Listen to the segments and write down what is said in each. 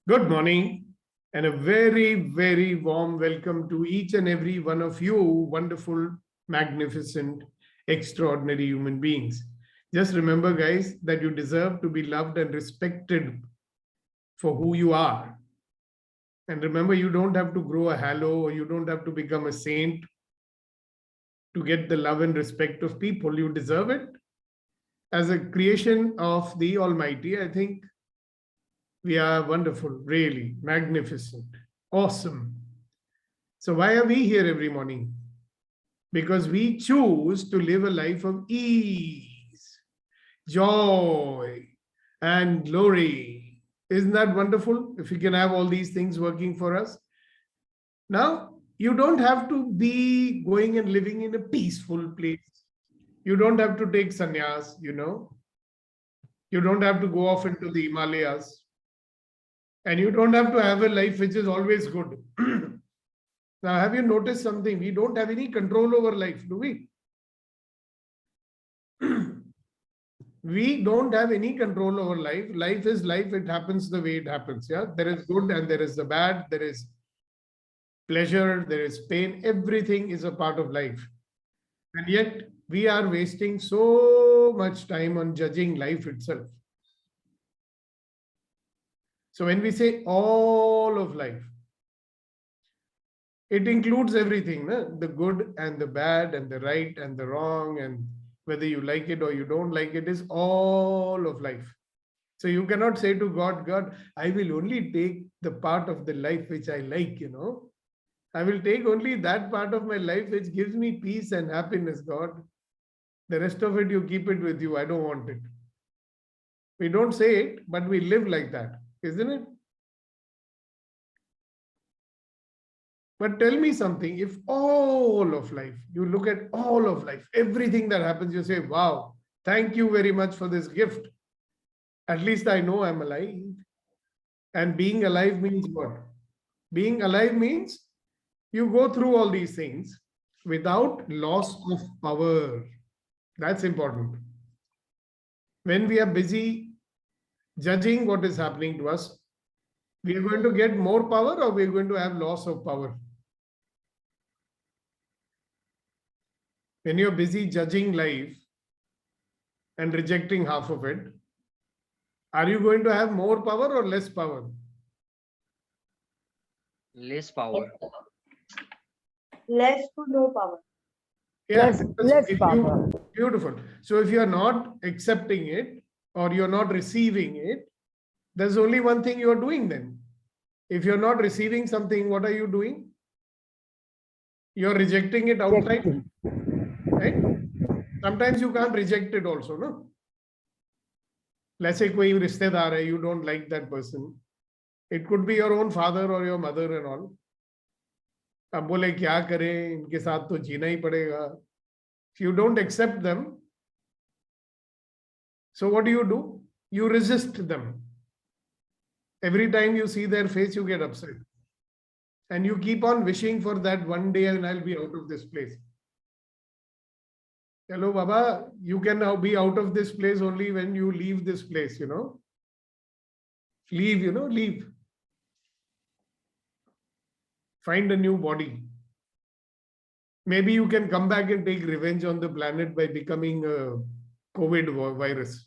Good morning and a very, very warm welcome to each and every one of you, wonderful, magnificent, extraordinary human beings. Just remember, guys, that you deserve to be loved and respected for who you are. And remember, you don't have to grow a halo or you don't have to become a saint to get the love and respect of people. You deserve it. As a creation of the Almighty, I think we are wonderful, really magnificent, awesome. So why are we here every morning? Because we choose to live a life of ease, joy, and glory. Isn't that wonderful? If we can have all these things working for us. Now, you don't have to be going and living in a peaceful place. You don't have to take sannyas, You don't have to go off into the Himalayas. And you don't have to have a life which is always good. Now, have you noticed something? We don't have any control over life, do we? We don't have any control over life. Life is life. It happens the way it happens. Yeah, there is good and there is the bad. There is pleasure. There is pain. Everything is a part of life. And yet we are wasting so much time on judging life itself. So when we say all of life, it includes everything, the good and the bad and the right and the wrong, and whether you like it or you don't like it is all of life. So you cannot say to God, God, I will only take the part of the life which I like, I will take only that part of my life which gives me peace and happiness, God. The rest of it, you keep it with you. I don't want it. We don't say it, but we live like that. Isn't it? But tell me something, if all of life, you look at all of life, everything that happens, you say, wow, thank you very much for this gift. At least I know I'm alive. And being alive means what? Being alive means you go through all these things without loss of power. That's important. When we are busy judging what is happening to us, we are going to get more power or we are going to have loss of power. When you're busy judging life and rejecting half of it, are you going to have more power or less power? Less power. Less to no power. Yeah, less power. Beautiful. So if you are not accepting it or you're not receiving it, there's only one thing you're doing then. If you're not receiving something, what are you doing? You're rejecting it outright, right? Sometimes you can't reject it also, no? Let's say koi rishtedar hai, you don't like that person. It could be your own father or your mother and all. अब बोले क्या करें, इनके साथ तो जीना ही पड़ेगा. If you don't accept them, so what do? You resist them. Every time you see their face, you get upset. And you keep on wishing for that one day and I'll be out of this place. Hello, Baba, you can now be out of this place only when you leave this place, Leave, leave. Find a new body. Maybe you can come back and take revenge on the planet by becoming a COVID virus.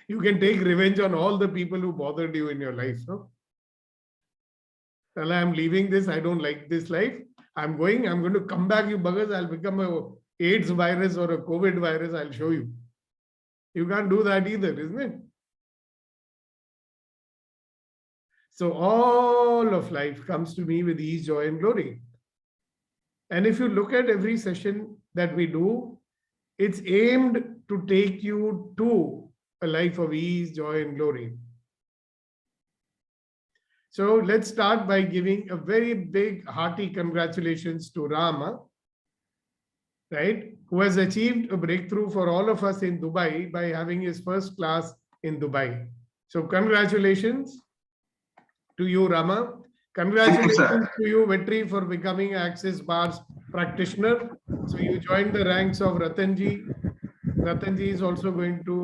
You can take revenge on all the people who bothered you in your life. No? Well, I'm leaving this. I don't like this life. I'm going to come back, you buggers. I'll become a AIDS virus or a COVID virus. I'll show you. You can't do that either, isn't it? So all of life comes to me with ease, joy, and glory. And if you look at every session that we do, it's aimed to take you to a life of ease, joy, and glory. So let's start by giving a very big, hearty congratulations to Rama, right? Who has achieved a breakthrough for all of us in Dubai by having his first class in Dubai. So congratulations to you, Rama. Congratulations to you, Vetri, for becoming Access Bar's practitioner. So you joined the ranks of Ratanji. Ratanji is also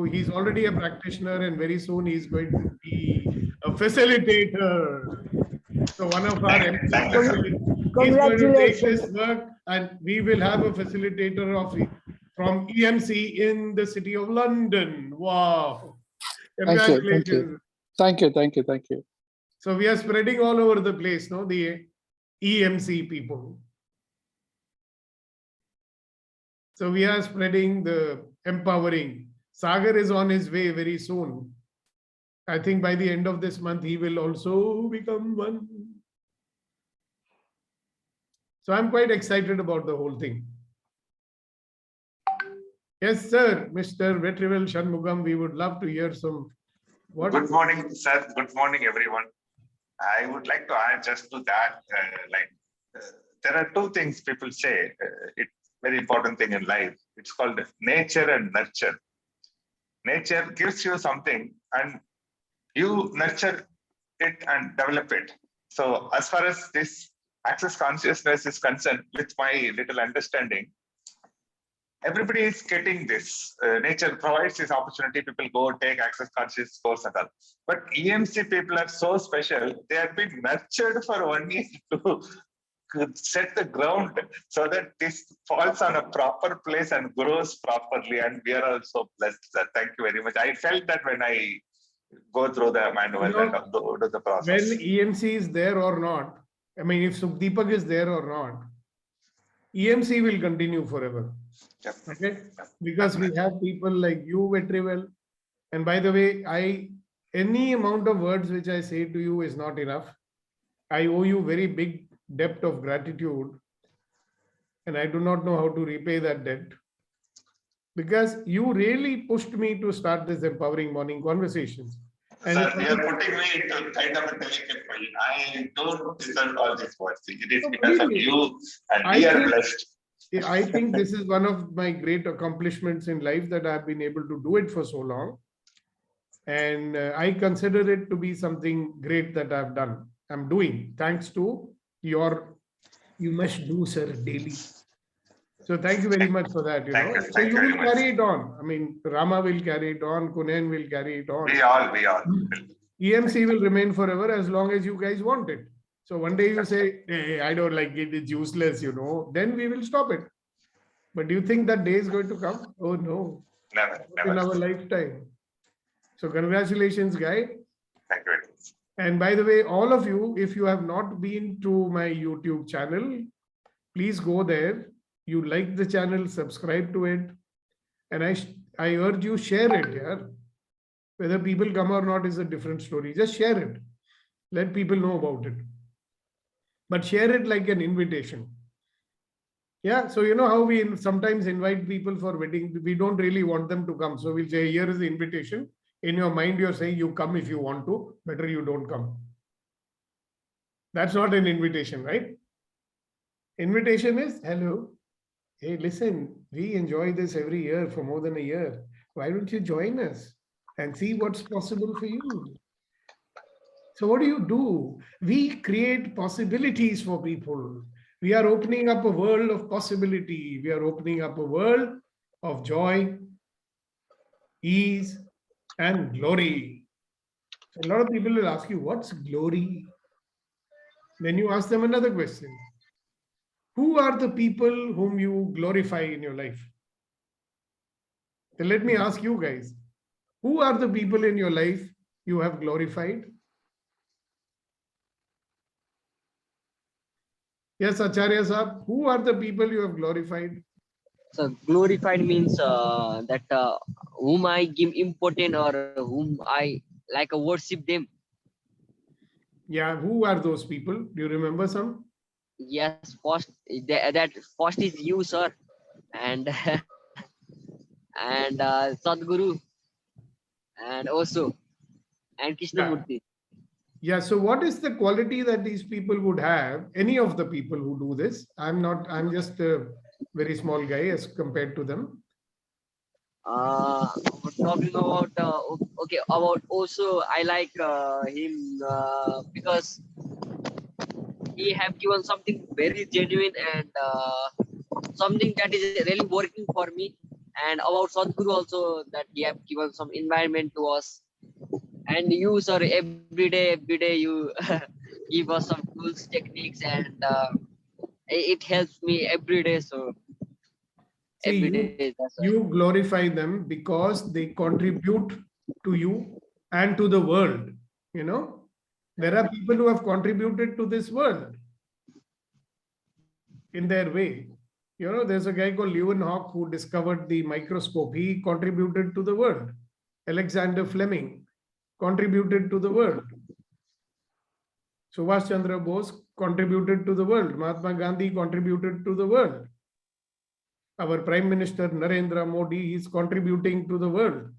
he's already a practitioner and very soon he's going to be a facilitator. So one of our Thank you, sir. he's going to take this work, and we will have a facilitator from EMC in the city of London. Wow. Congratulations. Thank you. So we are spreading all over the place, no? The EMC people. So we are spreading the empowering. Sagar is on his way very soon. I think by the end of this month, he will also become one. So I'm quite excited about the whole thing. Yes, sir. Mr. Vetrivel Shanmugam, we would love to hear some. What? Good morning, sir. Good morning, everyone. I would like to add just to that, there are two things people say. It's very important thing in life. It's called nature and nurture. Nature gives you something and you nurture it and develop it. So as far as this access consciousness is concerned, with my little understanding, everybody is getting this. Nature provides this opportunity. People go take access conscious course and all. But EMC people are so special. They have been nurtured for 1 year to set the ground so that this falls on a proper place and grows properly. And we are also blessed. Thank you very much. I felt that when I go through the manual and do the process. When EMC is there or not, I mean, if Sukhdeepak is there or not, EMC will continue forever. Yep. Okay? Because we have people like you, Vetrivel. And by the way, any amount of words which I say to you is not enough. I owe you very big debt of gratitude. And I do not know how to repay that debt. Because you really pushed me to start this empowering morning conversations. And sir, you are putting me into kind of a delicate point. I don't deserve all these words. It is because of you, and we are blessed. I think this is one of my great accomplishments in life, that I've been able to do it for so long. And I consider it to be something great that I've done. I'm doing thanks to you must do, sir, daily. So thank you very much for that. So you will carry it on. I mean, Rama will carry it on. Kunen will carry it on. We all. EMC will remain forever as long as you guys want it. So one day you say, hey, I don't like it, it's useless, then we will stop it. But do you think that day is going to come? Oh, no. Never. In our lifetime. So congratulations, guy. Thank you very much. And by the way, all of you, if you have not been to my YouTube channel, please go there. You like the channel, subscribe to it. And I urge you, share it. Yeah? Whether people come or not is a different story. Just share it. Let people know about it. But share it like an invitation. Yeah, so you know how we sometimes invite people for wedding. We don't really want them to come. So we'll say, here is the invitation. In your mind, you're saying you come if you want to. Better you don't come. That's not an invitation, right? Invitation is, hello. Hey, listen, we enjoy this every year for more than a year. Why don't you join us and see what's possible for you? So what do? We create possibilities for people. We are opening up a world of possibility. We are opening up a world of joy, ease, and glory. So a lot of people will ask you, what's glory? Then you ask them another question. Who are the people whom you glorify in your life? So let me ask you guys, who are the people in your life you have glorified? Yes, Acharya Sahab, who are the people you have glorified? So glorified means that whom I give important or whom I like worship them. Yeah, who are those people? Do you remember some? Yes, first that first is you, sir, and and Sadguru, and also and Krishnamurti. Yeah, so what is the quality that these people would have? Any of the people who do this? I'm just a very small guy as compared to them. Talking about okay, about also I like him because he have given something very genuine and something that is really working for me. And about Sadhguru also, that he have given some environment to us, And you, sir, every day you give us some tools, techniques, and it helps me every day. So See, every you, day, that's why. you glorify them because they contribute to you and to the world. You know, there are people who have contributed to this world in their way. You know, there's a guy called Leeuwenhoek who discovered the microscope. He contributed to the world. Alexander Fleming contributed to the world. Subhash Chandra Bose contributed to the world. Mahatma Gandhi contributed to the world. Our Prime Minister Narendra Modi is contributing to the world.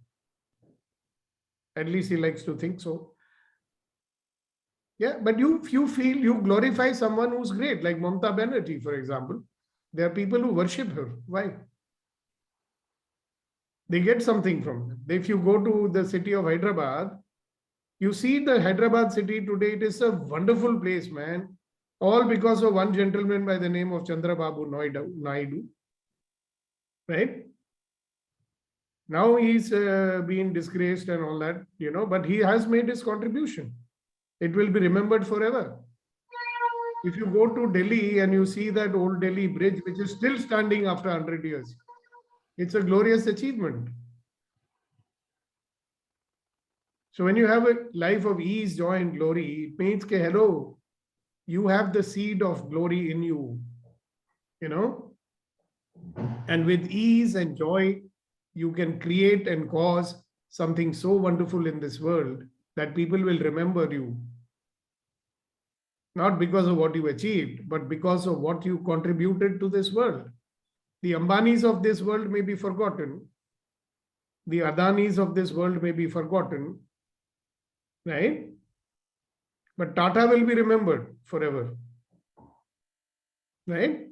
At least he likes to think so. Yeah, but you feel you glorify someone who's great, like Mamata Banerjee, for example. There are people who worship her. Why? They get something from it. If you go to the city of Hyderabad, you see the Hyderabad city today, it is a wonderful place, man. All because of one gentleman by the name of Chandrababu Naidu. Right? Now he's been disgraced and all that, you know, but he has made his contribution. It will be remembered forever. If you go to Delhi and you see that old Delhi bridge, which is still standing after 100 years, it's a glorious achievement. So when you have a life of ease, joy, and glory, it means, that, hello, you have the seed of glory in you know, and with ease and joy, you can create and cause something so wonderful in this world that people will remember you. Not because of what you achieved, but because of what you contributed to this world. The Ambanis of this world may be forgotten. The Adanis of this world may be forgotten, right? But Tata will be remembered forever, right?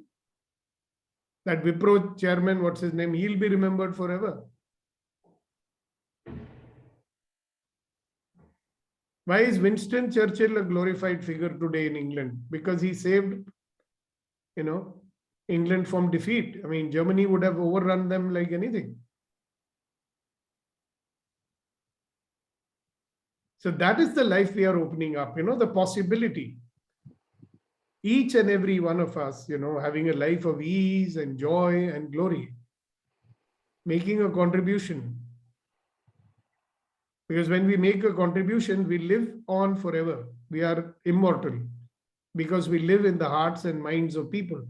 That Wipro chairman, what's his name? He'll be remembered forever. Why is Winston Churchill a glorified figure today in England? Because he saved, you know, England from defeat. I mean, Germany would have overrun them like anything. So that is the life we are opening up, you know, the possibility. Each and every one of us, you know, having a life of ease and joy and glory, making a contribution. Because when we make a contribution, we live on forever. We are immortal because we live in the hearts and minds of people.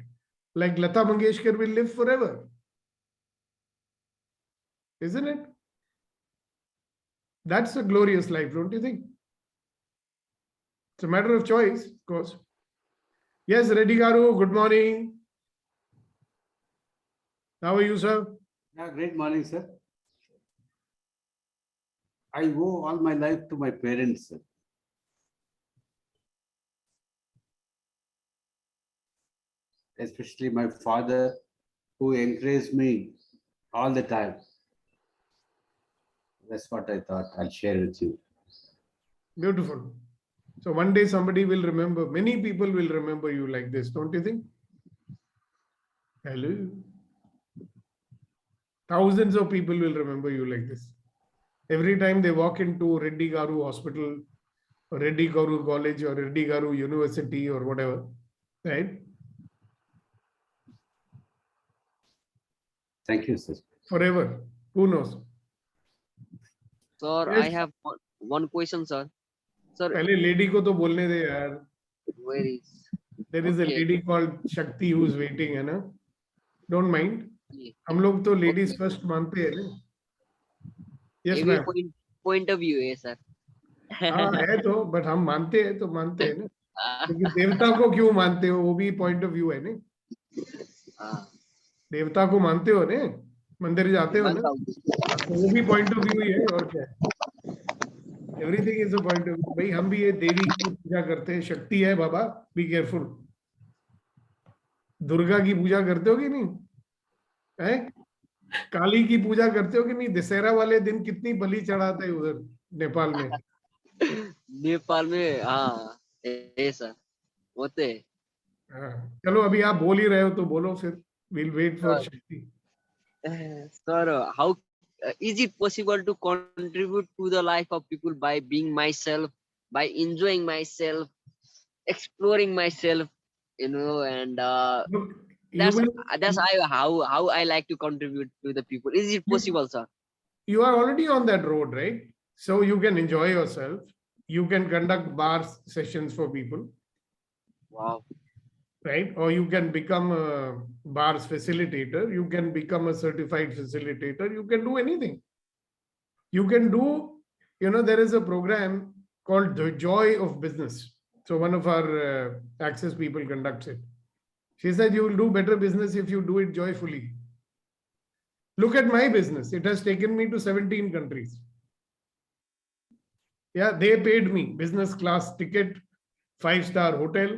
Like Lata Mangeshkar will live forever. Isn't it? That's a glorious life, don't you think? It's a matter of choice, of course. Yes, Reddy Garu, good morning. How are you, sir? Yeah, great morning, sir. I owe all my life to my parents, sir. Especially my father, who encouraged me all the time. That's what I thought I'll share with you. Beautiful. So one day somebody will remember, many people will remember you like this, don't you think? Hello. Thousands of people will remember you like this. Every time they walk into Reddy Garu Hospital or Reddy Garu College or Reddy Garu University or whatever, right? Thank you, sir. Forever. Who knows? Sir, Yes. I have one question, sir. Sir, पहले lady को तो बोलने दे यार. where is? There is a Okay. lady called Shakti who's waiting, है ना? Don't mind. Okay. हम लोग तो ladies Okay. first मानते हैं ना? Yes, Every ma'am. point of view है, sir. हाँ है तो, but हम मानते हैं तो मानते हैं ना? क्योंकि देवता को क्यों मानते हो? वो भी point of view है ना? देवता को मानते हो ना? मंदिर जाते हो ना? तो वो भी point of view ही है और क्या है? Everything is a point of view. भाई हम भी ये देवी की पूजा करते हैं, शक्ति है बाबा, be careful. दुर्गा की पूजा करते हो कि नहीं? हैं? काली की पूजा करते हो कि नहीं? दशहरा वाले दिन कितनी बलि चढ़ाते हैं उधर नेपाल में? नेपाल में हाँ है सर होते हैं. हाँ, चलो अभी आप बोल ही रहे हो तो बोलो फिर. We'll wait for Shakti. Sir, is it possible to contribute to the life of people by being myself, by enjoying myself, exploring myself, and Look, you that's will. how I like to contribute to the people. Is it You, possible, sir? you are already on that road, right? So you can enjoy yourself. You can conduct bar sessions for people, Wow. right? Or you can become a bars facilitator. You can become a certified facilitator. You can do anything. You can do, there is a program called The Joy of Business. So one of our Access people conducts it. She said, you will do better business if you do it joyfully. Look at my business. It has taken me to 17 countries. Yeah, they paid me business class ticket, 5-star hotel.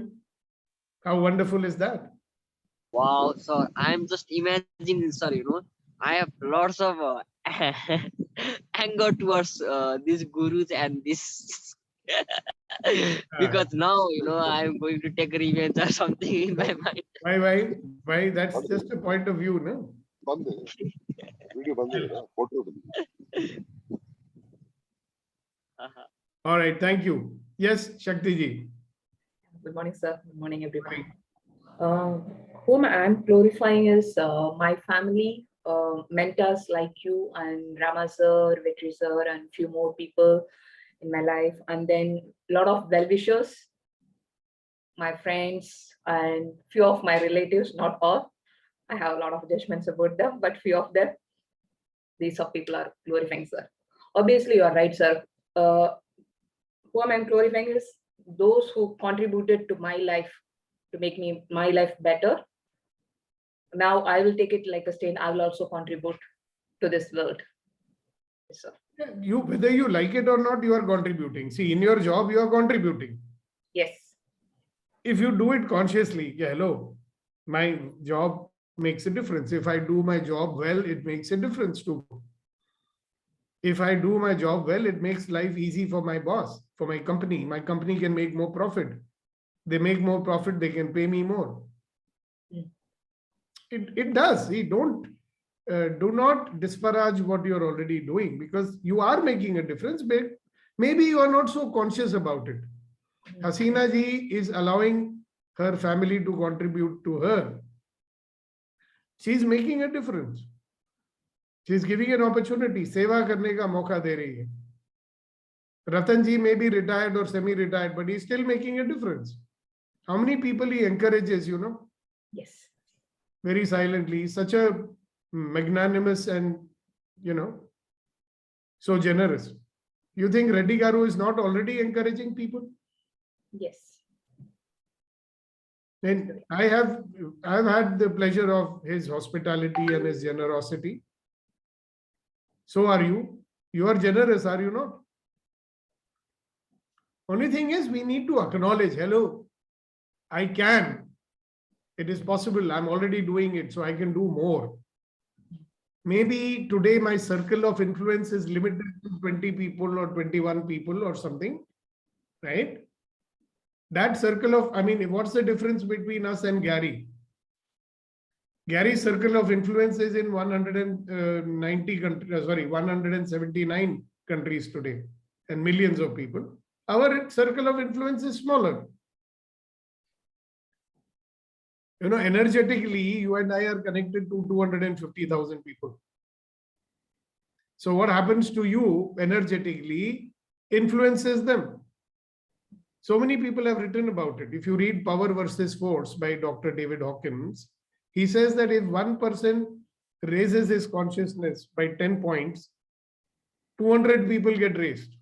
How wonderful is that? Wow, so I'm just imagining, sir, I have lots of anger towards these gurus and this Uh, because now, I'm going to take revenge or something in my mind. why? That's just a point of view, no? ಬಂದು video ಬಂದಿದೆ photo ಬಂದಿದೆ. All right, thank you. Yes, Shakti ji. Good morning, sir. Good morning, everyone. Whom I'm glorifying is my family, mentors like you and Rama sir, Vetri sir, and few more people in my life, and then a lot of well-wishers, my friends, and few of my relatives. Not all. I have a lot of judgments about them, but few of them, these of people are glorifying, sir. Obviously, you are right, sir. Whom I'm glorifying is those who contributed to my life to make my life better. Now I will take it like a stain. I will also contribute to this world. Yes, sir. You, whether you like it or not, you are contributing. See, in your job, you are contributing. Yes. If you do it consciously, yeah, hello, my job makes a difference. If I do my job well, it makes a difference too. If I do my job well, it makes life easy for my boss, for my company. My company can make more profit. They make more profit, they can pay me more. It does. See, do not disparage what you're already doing, because you are making a difference, but maybe you are not so conscious about it. Hasina ji is allowing her family to contribute to her. She's making a difference. She's giving an opportunity. Seva karne ka mauka de rahi hai. Ratan ji may be retired or semi-retired, but he's still making a difference. How many people he encourages, Yes. very silently. Such a magnanimous and, so generous. You think Reddy Garu is not already encouraging people? Yes. And I've had the pleasure of his hospitality and his generosity. So are you. You are generous, are you not? Only thing is, we need to acknowledge, hello, I can. It is possible. I'm already doing it, so I can do more. Maybe today my circle of influence is limited to 20 people or 21 people or something, right? That circle of, what's the difference between us and Gary? Gary's circle of influence is in 190 countries, 179 countries today, and millions of people. Our circle of influence is smaller. Energetically, you and I are connected to 250,000 people. So what happens to you energetically influences them. So many people have written about it. If you read Power versus Force by Dr. David Hawkins, he says that if one person raises his consciousness by 10 points, 200 people get raised.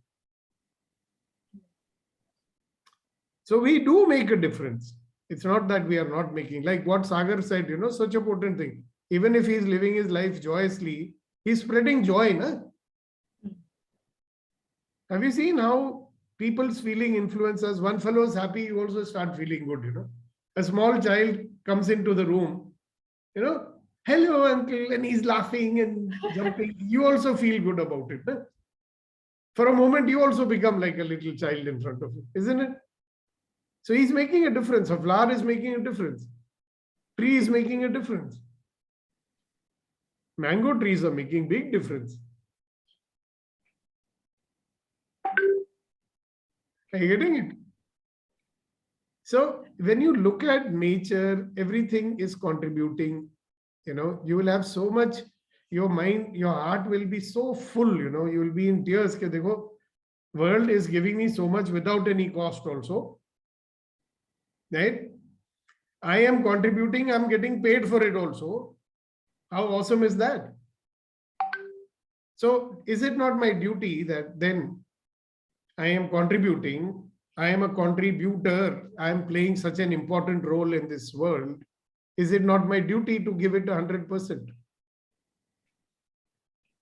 So we do make a difference. It's not that we are not making, like what Sagar said, such a potent thing. Even if he's living his life joyously, he's spreading joy. Na? Have you seen how people's feeling influences? One fellow is happy, you also start feeling good. A small child comes into the room, hello uncle, and he's laughing and jumping. You also feel good about it. Na? For a moment, you also become like a little child in front of him, isn't it? So he's making a difference. A flower is making a difference. Tree is making a difference. Mango trees are making big difference. Are you getting it? So when you look at nature, everything is contributing. You will have so much, your mind, your heart will be so full, you will be in tears. Ke dekho, world is giving me so much without any cost also. Right? I am contributing, I'm getting paid for it also. How awesome is that? So is it not my duty that then I am contributing, I am a contributor, I am playing such an important role in this world. Is it not my duty to give it 100%?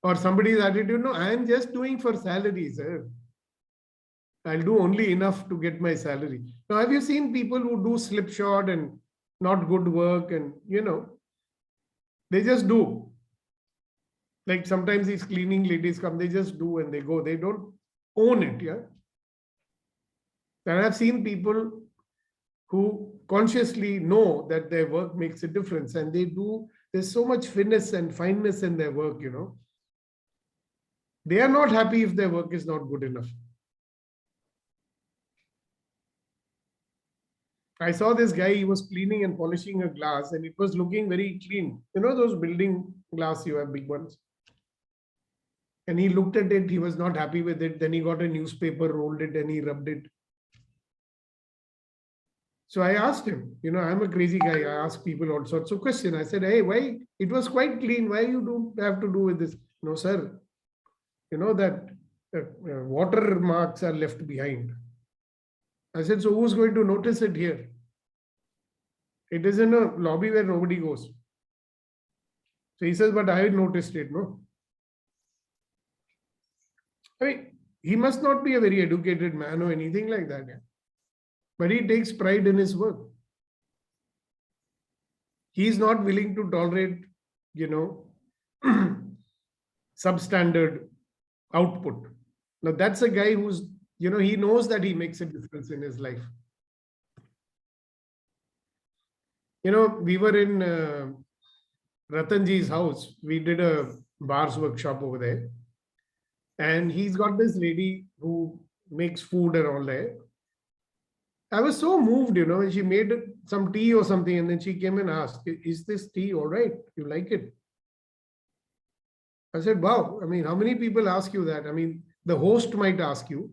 Or somebody's attitude, no, I am just doing for salary, sir. I'll do only enough to get my salary. Now, have you seen people who do slipshod and not good work and, they just do. Like sometimes these cleaning ladies come, they just do and they go. They don't own it, yeah? And I've seen people who consciously know that their work makes a difference and they do, there's so much finesse and fineness in their work, They are not happy if their work is not good enough. I saw this guy, he was cleaning and polishing a glass and it was looking very clean. Those building glass, you have big ones. And he looked at it, he was not happy with it. Then he got a newspaper, rolled it and he rubbed it. So I asked him, I'm a crazy guy. I ask people all sorts of questions. I said, hey, why? It was quite clean. Why you don't have to do with this? No, sir. That water marks are left behind. I said, so who's going to notice it here? It is in a lobby where nobody goes. So he says, but I noticed it, no? I mean, he must not be a very educated man or anything like that. Yeah? But he takes pride in his work. He is not willing to tolerate, substandard output. Now that's a guy who's, he knows that he makes a difference in his life. We were in Ratanji's house. We did a bars workshop over there. And he's got this lady who makes food and all that. I was so moved, she made some tea or something and then she came and asked, is this tea all right? You like it? I said, wow. I mean, how many people ask you that? I mean, the host might ask you,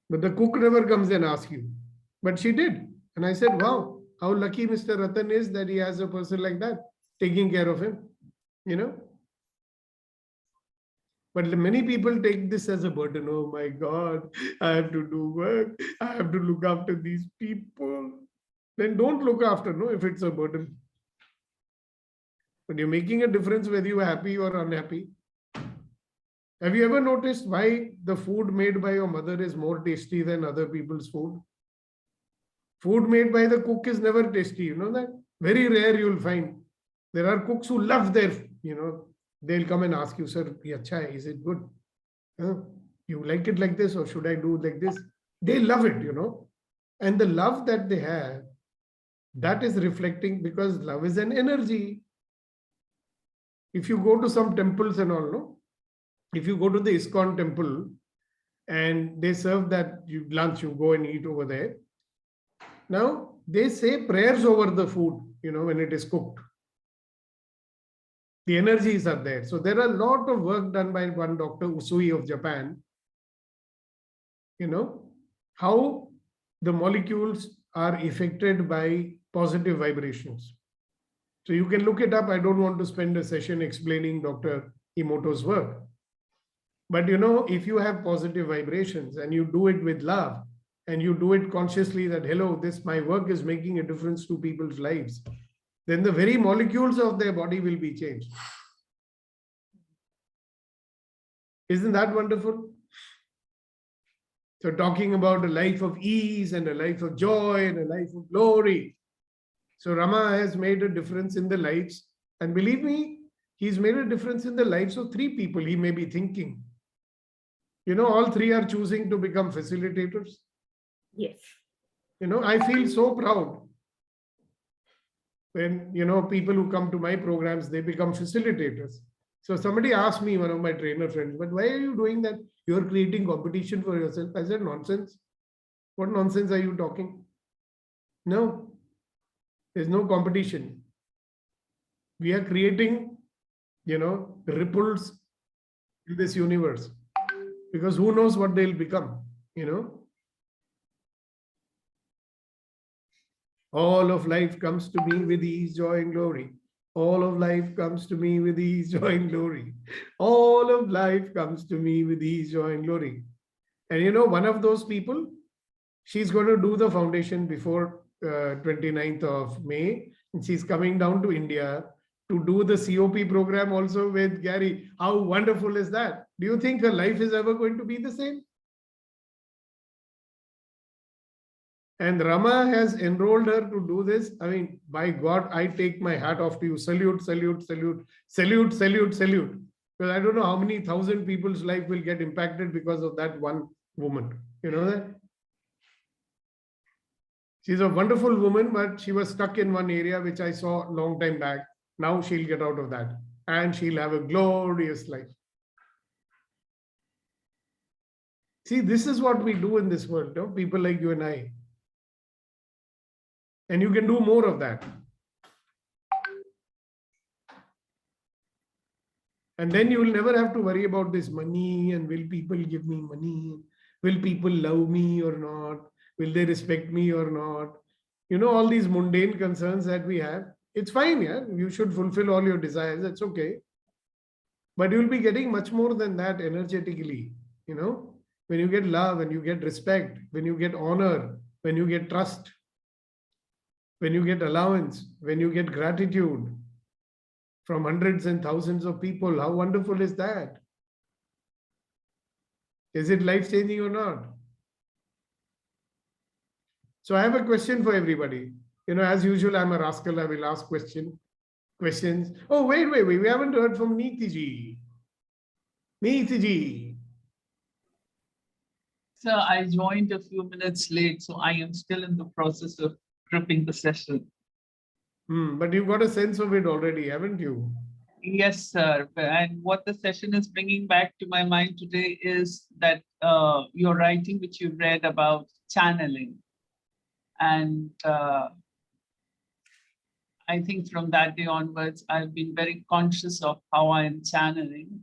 but the cook never comes and asks you. But she did. And I said, wow, how lucky Mr. Ratan is that he has a person like that taking care of him, But many people take this as a burden. Oh my God, I have to do work. I have to look after these people. Then don't look after, no, if it's a burden. But you're making a difference whether you're happy or unhappy. Have you ever noticed why the food made by your mother is more tasty than other people's food? Food made by the cook is never tasty, you know that? Very rare you'll find. There are cooks who love their, they'll come and ask you, sir, is it good? You like it like this or should I do like this? They love it, And the love that they have, that is reflecting because love is an energy. If you go to some temples and all, no? If you go to the ISKCON temple and they serve that lunch, you go and eat over there. Now, they say prayers over the food, when it is cooked. The energies are there. So there are a lot of work done by one Dr. Usui of Japan. How the molecules are affected by positive vibrations. So you can look it up. I don't want to spend a session explaining Dr. Emoto's work. But if you have positive vibrations and you do it with love and you do it consciously that, hello, my work is making a difference to people's lives, then the very molecules of their body will be changed. Isn't that wonderful? So talking about a life of ease and a life of joy and a life of glory. So Rama has made a difference in the lives. And believe me, he's made a difference in the lives of 3 people he may be thinking. All 3 are choosing to become facilitators. Yes. I feel so proud when, people who come to my programs, they become facilitators. So somebody asked me, one of my trainer friends, but why are you doing that? You're creating competition for yourself. I said, nonsense. What nonsense are you talking? No, there's no competition. We are creating, ripples in this universe, because who knows what they'll become, All of life comes to me with ease, joy, and glory. All of life comes to me with ease, joy, and glory. All of life comes to me with ease, joy, and glory. And one of those people, she's going to do the foundation before 29th of May. And she's coming down to India to do the COP program also with Gary. How wonderful is that? Do you think her life is ever going to be the same? And Rama has enrolled her to do this. I mean, by God, I take my hat off to you. Salute, salute, salute, salute, salute, salute. Because I don't know how many thousand people's life will get impacted because of that one woman. You know that? She's a wonderful woman, but she was stuck in one area, which I saw a long time back. Now she'll get out of that and she'll have a glorious life. See, this is what we do in this world, people like you and I. And you can do more of that. And then you will never have to worry about this money and will people give me money? Will people love me or not? Will they respect me or not? All these mundane concerns that we have. It's fine, yeah. You should fulfill all your desires. It's okay. But you'll be getting much more than that energetically. When you get love, when you get respect, when you get honor, when you get trust, when you get allowance, when you get gratitude from hundreds and thousands of people, how wonderful is that? Is it life-changing or not? So I have a question for everybody. As usual, I'm a rascal. I will ask questions. Oh, wait. We haven't heard from Neeti ji. Neeti ji. Sir, I joined a few minutes late, so I am still in the process of prepping the session. But you've got a sense of it already, haven't you? Yes, sir. And what the session is bringing back to my mind today is that your writing, which you read about channeling. And I think from that day onwards, I've been very conscious of how I am channeling,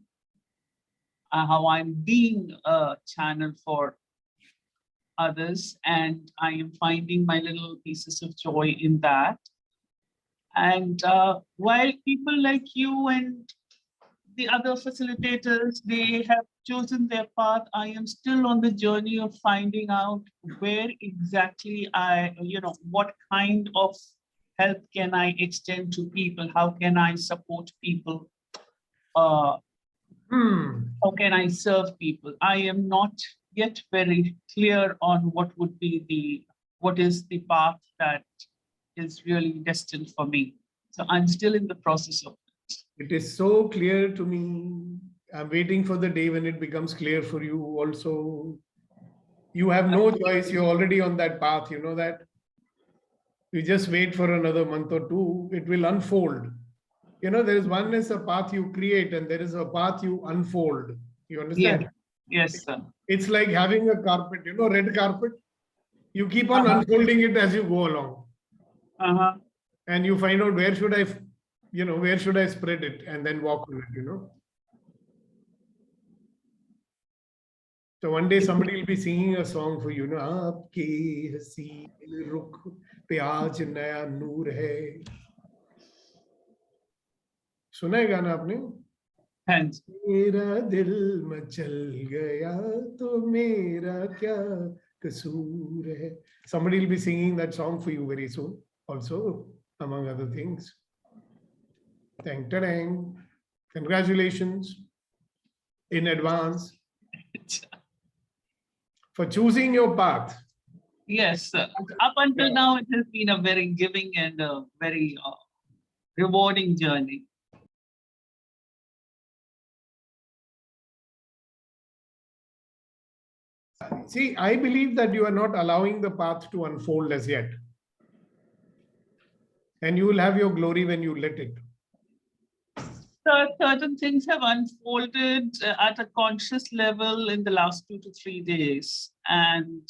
how I'm being a channel for others, and I am finding my little pieces of joy in that. And while people like you and the other facilitators, they have chosen their path, I am still on the journey of finding out where exactly what kind of help can I extend to people? How can I support people? How can I serve people? I am not yet very clear on what is the path that is really destined for me. So I'm still in the process of it. It is so clear to me. I'm waiting for the day when it becomes clear for you also. You have no choice. You're already on that path. You know that. You just wait for another month or two. It will unfold. There is one is a path you create and there is a path you unfold. You understand? Yes, sir. It's like having a carpet, red carpet. You keep on unfolding it as you go along. And you find out where should I spread it and then walk with it, So one day somebody will be singing a song for you, Aapke haseen rukh pe aaj naya noor hai. सुना है गाना आपने? Thanks. मेरा दिल मचल गया तो मेरा क्या कसूर है. Somebody will be singing that song for you very soon also, among other things. Tang. Congratulations in advance for choosing your path. Yes, sir. Up until now, it has been a very giving and a very rewarding journey. See, I believe that you are not allowing the path to unfold as yet. And you will have your glory when you let it. So certain things have unfolded at a conscious level in the last 2 to 3 days. And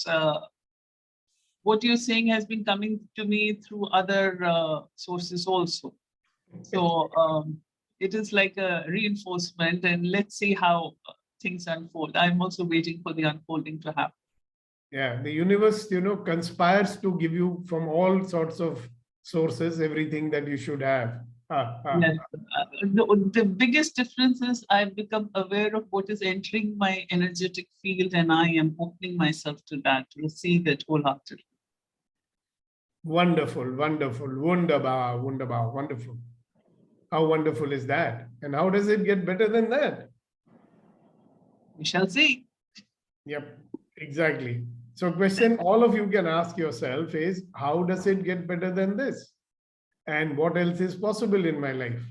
what you're saying has been coming to me through other sources also. So it is like a reinforcement, and let's see how things unfold. I'm also waiting for the unfolding to happen. Yeah, the universe, conspires to give you from all sorts of sources everything that you should have. Yes. The biggest difference is I've become aware of what is entering my energetic field, and I am opening myself to that, to receive it wholeheartedly. Wonderful, wonderful, wunderbar, wunderbar, wonderful. How wonderful is that? And how does it get better than that? We shall see. Yep, exactly. So question all of you can ask yourself is, how does it get better than this? And what else is possible in my life?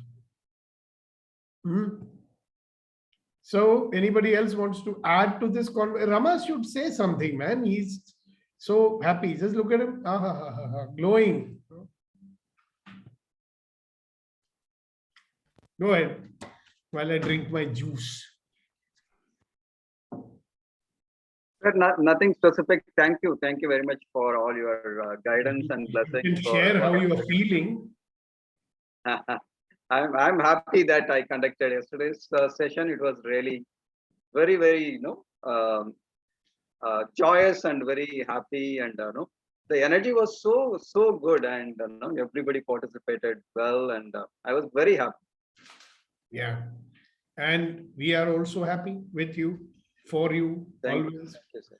So anybody else wants to add to this conversation? Rama should say something, man. He's so happy. Just look at him. Glowing. Go ahead while I drink my juice. Sir, nothing specific. Thank you. Thank you very much for all your guidance and blessings. You can share how you are feeling. I'm happy that I conducted yesterday's session. It was really very, very, joyous and very happy, and the energy was so good, and everybody participated well, and I was very happy. Yeah, and we are also happy with you, for you, Thank always. you, sir.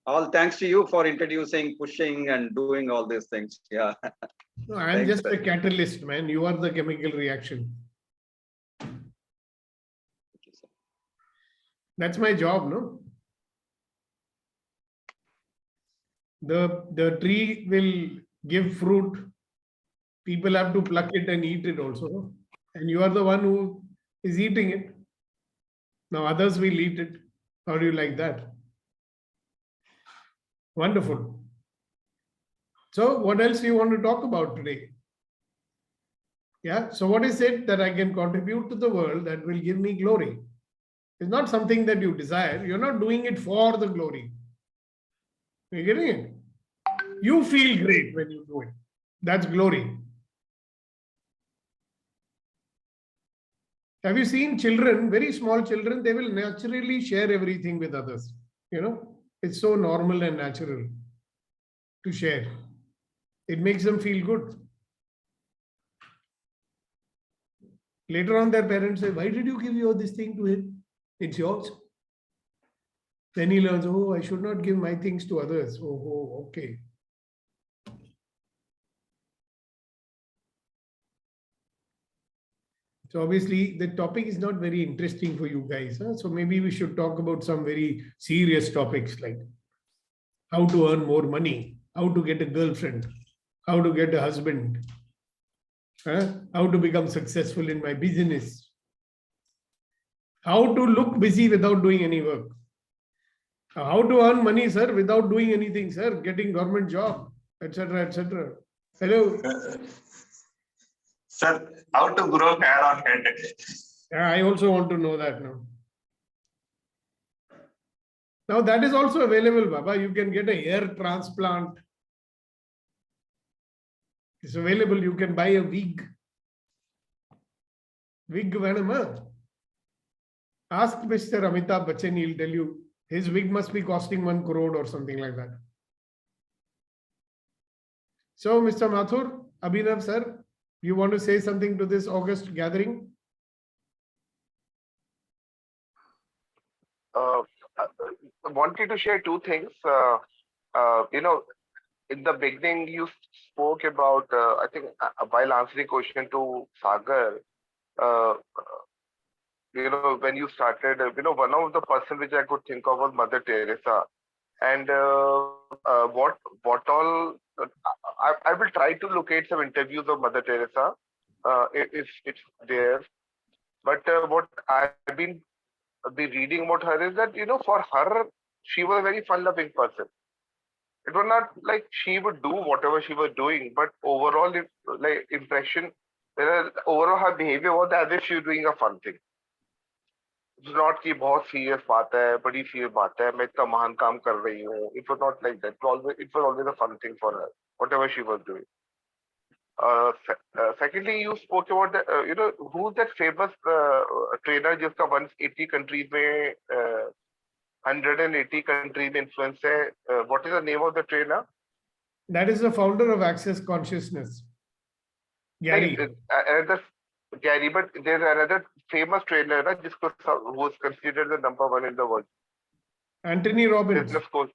All thanks to you for introducing, pushing, and doing all these things. Yeah. No, I'm Thanks, just sir. a catalyst, man. You are the chemical reaction. That's my job, no? The tree will give fruit. People have to pluck it and eat it also, no? And you are the one who is eating it. Now others will eat it. How do you like that? Wonderful. So what else do you want to talk about today? Yeah. So what is it that I can contribute to the world that will give me glory? It's not something that you desire. You're not doing it for the glory. You're getting it? You feel great when you do it. That's glory. Have you seen children, very small children, they will naturally share everything with others. It's so normal and natural to share. It makes them feel good. Later on, their parents say, why did you give this thing to him? It's yours. Then he learns, oh, I should not give my things to others. Oh, okay. So obviously, the topic is not very interesting for you guys. So maybe we should talk about some very serious topics like how to earn more money, how to get a girlfriend, how to get a husband, how to become successful in my business, how to look busy without doing any work, how to earn money, sir, without doing anything, sir, getting government job, etc., etc. Hello. Sir, how to grow hair on head? Yeah, I also want to know that now. Now that is also available, Baba. You can get a hair transplant. It's available. You can buy a wig. Wig, Vanama. Ask Mr. Amitabh Bachchan, he'll tell you. His wig must be costing 1 crore or something like that. So, Mr. Mathur, Abhinav, sir, you want to say something to this August gathering? I wanted to share two things. In the beginning, you spoke about, I think, while answering question to Sagar, when you started, one of the person which I could think of was Mother Teresa. And what all, I will try to locate some interviews of Mother Teresa, if it's there. But what I've been reading about her is that, for her, she was a very fun-loving person. It was not like she would do whatever she was doing, but overall, like impression, whereas overall her behavior was as if she was doing a fun thing. It's not कि बहुत serious बात है, बड़ी serious बात है, मैं इतना महान काम कर रही हूँ. It was not like that. It was always a fun thing for her, whatever she was doing. Secondly, you spoke about the, who's that famous trainer जिसका 180 countries में 180 countries में influence है. What is the name of the trainer? That is the founder of Access Consciousness, Gary. Another Gary, but there's another famous trainer ना जिसको who was considered the number one in the world. Anthony Robbins. Business coach.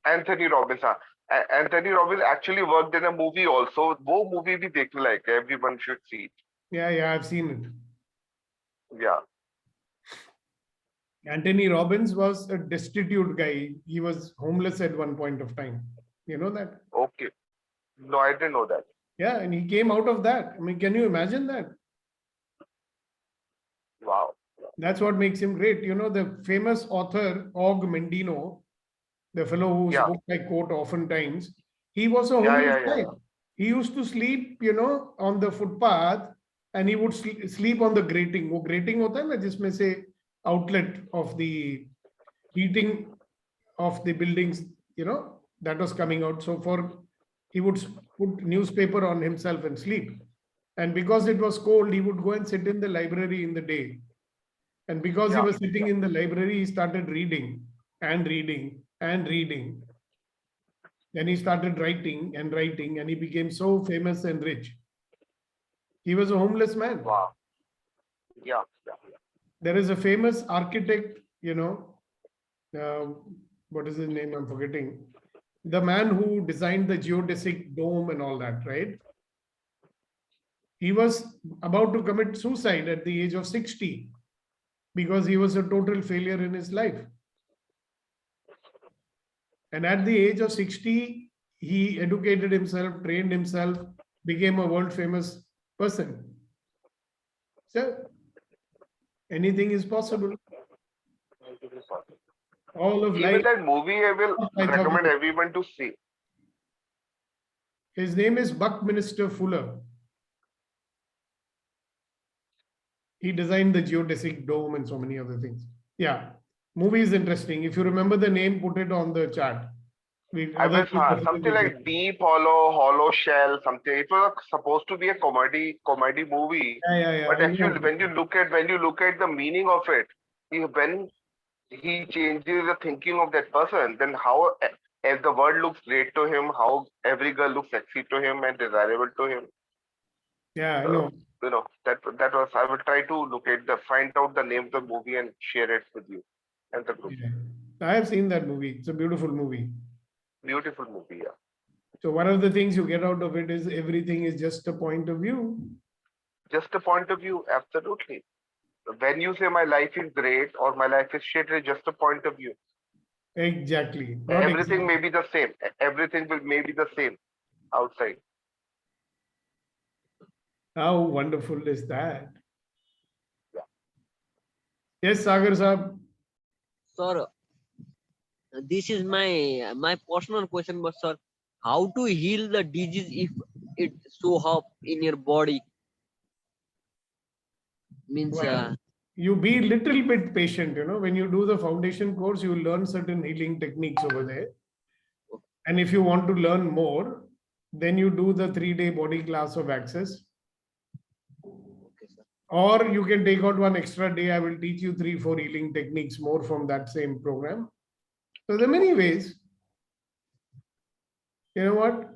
Anthony Robbins. हाँ. Anthony Robbins actually worked in a movie also. वो movie भी देखने लायक है. Everyone should see it. Yeah, I've seen it. Yeah. Anthony Robbins was a destitute guy. He was homeless at one point of time. You know that? Okay. No, I didn't know that. Yeah, and he came out of that. I mean, can you imagine that? Wow. That's what makes him great. You know, the famous author, Og Mendino, the fellow whose book I quote oftentimes, he was a homeless guy. He used to sleep, on the footpath, and he would sleep on the grating. वो grating होता है ना जिसमें से outlet of the heating of the buildings, that was coming out. So he would put newspaper on himself and sleep. And because it was cold, he would go and sit in the library in the day. And because he was sitting in the library, he started reading and reading and reading. Then he started writing, and he became so famous and rich. He was a homeless man. Wow. Yeah. There is a famous architect, what is his name? I'm forgetting. The man who designed the geodesic dome and all that, right? He was about to commit suicide at the age of 60 because he was a total failure in his life. And at the age of 60, he educated himself, trained himself, became a world famous person. So anything is possible. All of Even life. that movie, I will recommend everyone to see. His name is Buckminster Fuller. He designed the geodesic dome and so many other things. Yeah, movie is interesting. If you remember the name, put it on the chat. Something like Deep Hollow Shell, something. It was supposed to be a comedy movie. Yeah. But actually, when you look at the meaning of it, when he changes the thinking of that person, then how if the world looks great to him, how every girl looks sexy to him and desirable to him. Yeah, I know. That was. I will try to find out the name of the movie and share it with you and the group. Yeah. I have seen that movie. It's a beautiful movie. Beautiful movie, yeah. So one of the things you get out of it is everything is just a point of view. Just a point of view, absolutely. When you say my life is great or my life is shit, it's just a point of view. Exactly. Everything may be the same. Everything may be the same outside. How wonderful is that? Yeah. Yes, Sagar Saab. Sir, this is my personal question, but sir, how to heal the disease if it show up in your body? Means you be a little bit patient, when you do the foundation course, you learn certain healing techniques over there. And if you want to learn more, then you do the 3-day body class of Access. Or you can take out one extra day. I will teach you 3-4 healing techniques more from that same program. So there are many ways. You know what?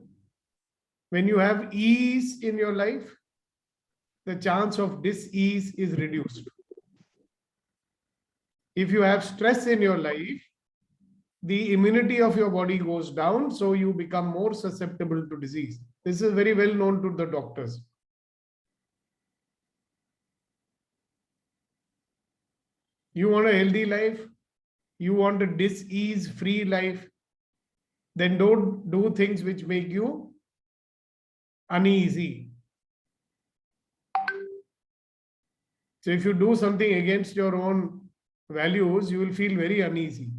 When you have ease in your life, the chance of dis-ease is reduced. If you have stress in your life, the immunity of your body goes down, so you become more susceptible to disease. This is very well known to the doctors. You want a healthy life, you want a dis-ease-free life, then don't do things which make you uneasy. So if you do something against your own values, you will feel very uneasy.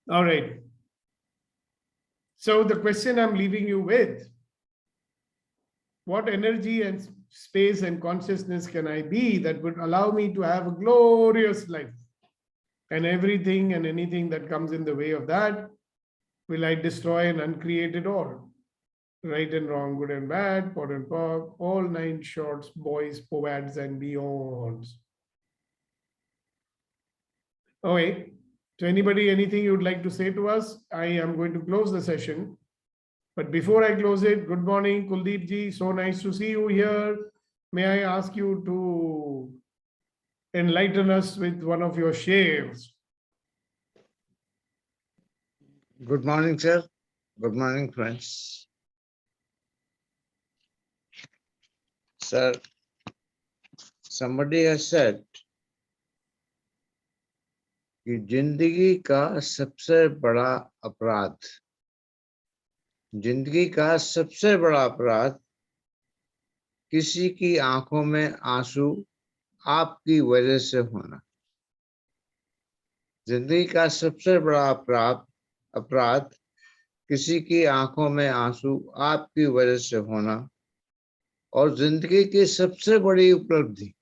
All right. So the question I'm leaving you with, what energy and space and consciousness can I be that would allow me to have a glorious life? And everything and anything that comes in the way of that, will I destroy and uncreate it all? Right and wrong, good and bad, pot and pop, all 9 shorts, boys, poads, and beyonds. Okay. To anybody, anything you would like to say to us? I am going to close the session. But before I close it, good morning, Kuldeep ji. So nice to see you here. May I ask you to enlighten us with one of your shares? Good morning, sir. Good morning, friends. Sir, somebody has said कि जिंदगी का सबसे बड़ा अपराध, जिंदगी का सबसे बड़ा अपराध किसी की आंखों में आंसू आपकी वजह से होना। जिंदगी का सबसे बड़ा अपराध किसी की आंखों में आंसू आपकी वजह से होना, और जिंदगी की सबसे बड़ी उपलब्धि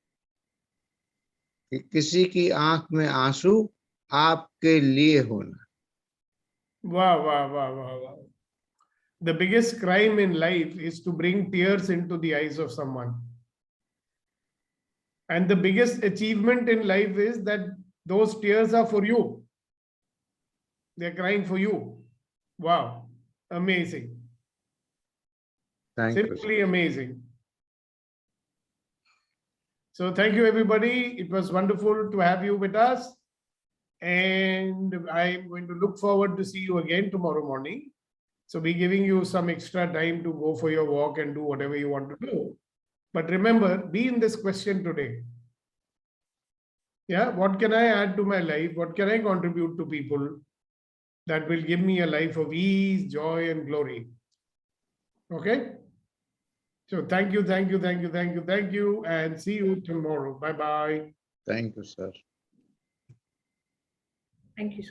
कि किसी की आंख में आंसू आपके लिए होना। Wow, wow, wow, wow, wow. The biggest crime in life is to bring tears into the eyes of someone. And the biggest achievement in life is that those tears are for you. They're crying for you. Wow, amazing. Thank you. Simply amazing. So thank you, everybody. It was wonderful to have you with us. And I'm going to look forward to see you again tomorrow morning. So we're giving you some extra time to go for your walk and do whatever you want to do. But remember, be in this question today. Yeah, what can I add to my life? What can I contribute to people that will give me a life of ease, joy, and glory? Okay? So thank you, thank you, thank you, thank you, thank you, and see you tomorrow. Bye-bye. Thank you, sir. Thank you.